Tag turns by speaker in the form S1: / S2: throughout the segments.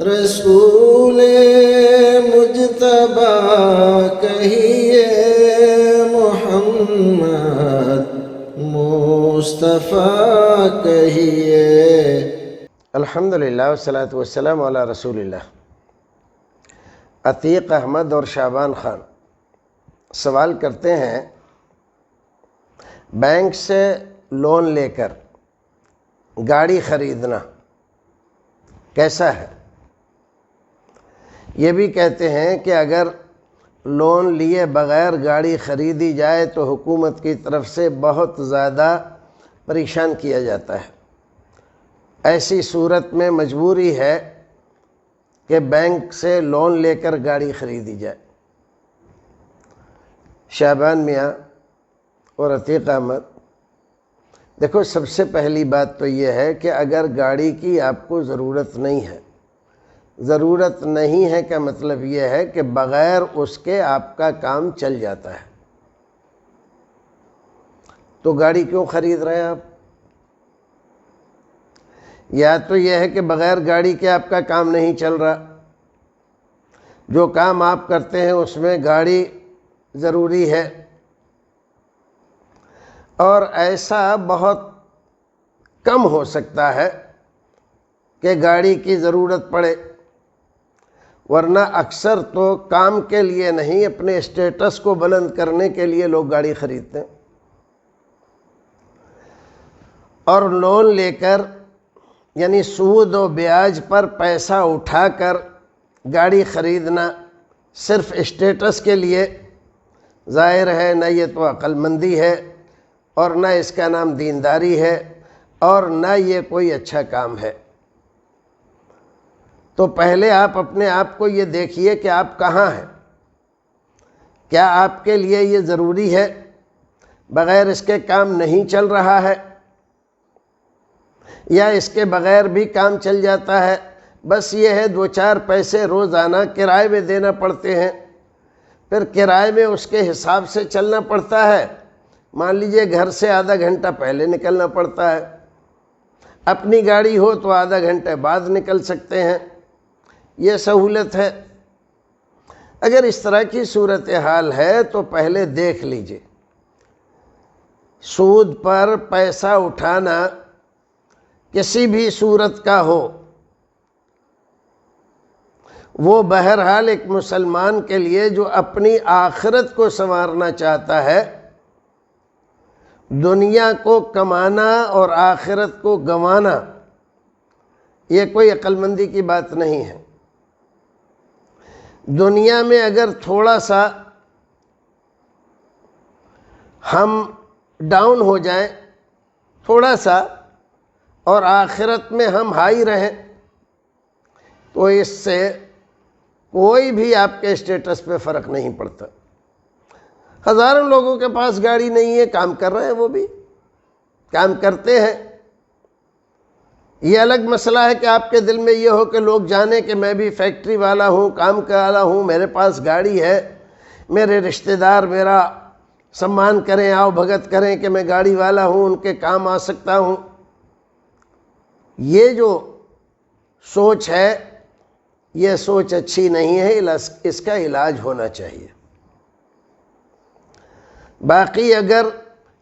S1: رسول مجتبی کہیے، محمد مصطفیٰ کہیے۔
S2: الحمدللہ والصلاة والسلام علی رسول اللہ۔ عتیق احمد اور شعبان خان سوال کرتے ہیں، بینک سے لون لے کر گاڑی خریدنا کیسا ہے؟ یہ بھی کہتے ہیں کہ اگر لون لیے بغیر گاڑی خریدی جائے تو حکومت کی طرف سے بہت زیادہ پریشان کیا جاتا ہے، ایسی صورت میں مجبوری ہے کہ بینک سے لون لے کر گاڑی خریدی جائے۔ شعبان میاں اور عتیق احمد، دیکھو سب سے پہلی بات تو یہ ہے کہ اگر گاڑی کی آپ کو ضرورت نہیں ہے، ضرورت نہیں ہے کا مطلب یہ ہے کہ بغیر اس کے آپ کا کام چل جاتا ہے، تو گاڑی کیوں خرید رہے ہیں آپ؟ یا تو یہ ہے کہ بغیر گاڑی کے آپ کا کام نہیں چل رہا، جو کام آپ کرتے ہیں اس میں گاڑی ضروری ہے، اور ایسا بہت کم ہو سکتا ہے کہ گاڑی کی ضرورت پڑے، ورنہ اکثر تو کام کے لیے نہیں، اپنے اسٹیٹس کو بلند کرنے کے لیے لوگ گاڑی خریدتے ہیں۔ اور لون لے کر یعنی سود و بیاج پر پیسہ اٹھا کر گاڑی خریدنا صرف اسٹیٹس کے لیے، ظاہر ہے نہ یہ تو عقل مندی ہے، اور نہ اس کا نام دینداری ہے، اور نہ یہ کوئی اچھا کام ہے۔ تو پہلے آپ اپنے آپ کو یہ دیکھیے کہ آپ کہاں ہیں، کیا آپ کے لیے یہ ضروری ہے، بغیر اس کے کام نہیں چل رہا ہے، یا اس کے بغیر بھی کام چل جاتا ہے، بس یہ ہے دو چار پیسے روزانہ کرائے میں دینا پڑتے ہیں، پھر کرائے میں اس کے حساب سے چلنا پڑتا ہے، مان لیجئے گھر سے آدھا گھنٹہ پہلے نکلنا پڑتا ہے، اپنی گاڑی ہو تو آدھا گھنٹے بعد نکل سکتے ہیں، یہ سہولت ہے۔ اگر اس طرح کی صورتحال ہے تو پہلے دیکھ لیجئے، سود پر پیسہ اٹھانا کسی بھی صورت کا ہو، وہ بہرحال ایک مسلمان کے لیے جو اپنی آخرت کو سنوارنا چاہتا ہے، دنیا کو کمانا اور آخرت کو گنوانا، یہ کوئی عقل مندی کی بات نہیں ہے۔ دنیا میں اگر تھوڑا سا ہم ڈاؤن ہو جائیں، تھوڑا سا، اور آخرت میں ہم ہائی رہیں، تو اس سے کوئی بھی آپ کے اسٹیٹس پہ فرق نہیں پڑتا۔ ہزاروں لوگوں کے پاس گاڑی نہیں ہے، کام کر رہے ہیں، وہ بھی کام کرتے ہیں۔ یہ الگ مسئلہ ہے کہ آپ کے دل میں یہ ہو کہ لوگ جانیں کہ میں بھی فیکٹری والا ہوں، کام والا ہوں، میرے پاس گاڑی ہے، میرے رشتہ دار میرا سمان کریں، آؤ بھگت کریں کہ میں گاڑی والا ہوں، ان کے کام آ سکتا ہوں۔ یہ جو سوچ ہے، یہ سوچ اچھی نہیں ہے، اس کا علاج ہونا چاہیے۔ باقی اگر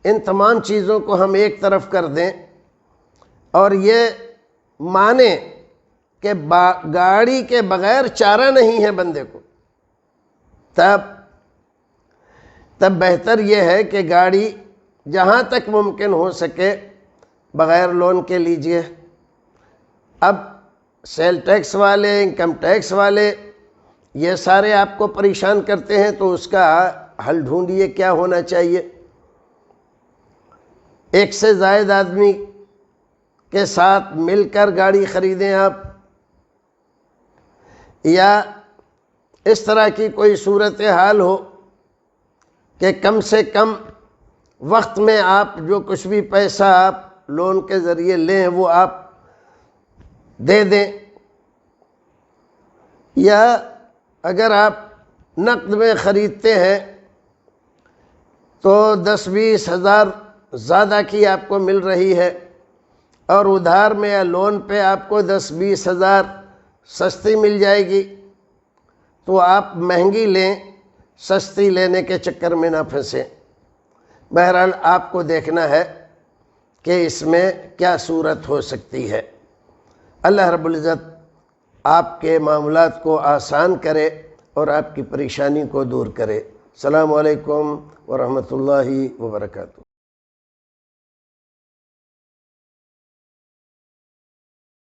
S2: ان تمام چیزوں کو ہم ایک طرف کر دیں اور یہ مانیں کہ گاڑی کے بغیر چارہ نہیں ہے بندے کو، تب بہتر یہ ہے کہ گاڑی جہاں تک ممکن ہو سکے بغیر لون کے لیجئے۔ اب سیل ٹیکس والے، انکم ٹیکس والے، یہ سارے آپ کو پریشان کرتے ہیں، تو اس کا حل ڈھونڈیے کیا ہونا چاہیے۔ ایک سے زائد آدمی کے ساتھ مل کر گاڑی خریدیں آپ، یا اس طرح کی کوئی صورتحال ہو کہ کم سے کم وقت میں آپ جو کچھ بھی پیسہ آپ لون کے ذریعے لیں وہ آپ دے دیں، یا اگر آپ نقد میں خریدتے ہیں تو 10-20 ہزار زیادہ کی آپ کو مل رہی ہے، اور ادھار میں یا لون پہ آپ کو 10-20 ہزار سستی مل جائے گی تو آپ مہنگی لیں، سستی لینے کے چکر میں نہ پھنسیں۔ بہرحال آپ کو دیکھنا ہے کہ اس میں کیا صورت ہو سکتی ہے۔ اللہ رب العزت آپ کے معاملات کو آسان کرے اور آپ کی پریشانی کو دور کرے۔ السلام علیکم ورحمۃ اللہ وبرکاتہ۔